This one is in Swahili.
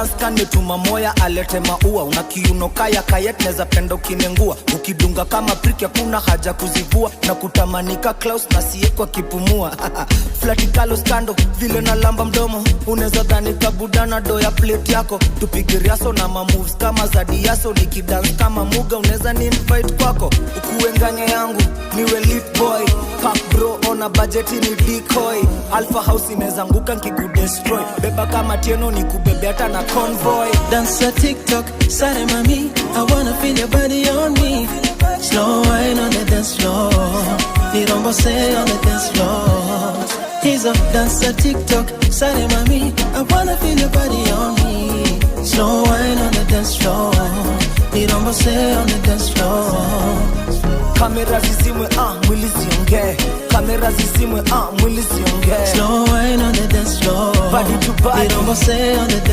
dance kani tuma moya alete maua. Una kiuno kaya kayet neza penda ukinengua. Ukidunga kama prick hakuna haja kuzivua. Na kutamanika Klaus na siye kwa kipumua. Flati Carlos kando vile na lamba mdomo. Uneza dhani kabudana do ya plate yako. Tupige riaso na moves kama za diaso. Nikidance kama muga uneza ni invite kwako. Ukuenganya yangu niwe lit boy. Pack bro ona budgeti ni decoy. Alpha house inezanguka nkiku destroy. Beba kama tieno ni kubebe hata na convoy. Dance a TikTok, sorry mami, I wanna feel your body on me. Slow wine on the dance floor, Nirombo say on the dance floor. He's a dance a TikTok, sorry mami, I wanna feel your body on me. Slow wine on the dance floor, Nirombo say on the dance floor. Kamera zizimwe mwili zionge. Kamera zizimwe mwili zionge. Slow wine on the dance floor, Body to body, Nirombo say on the dance floor.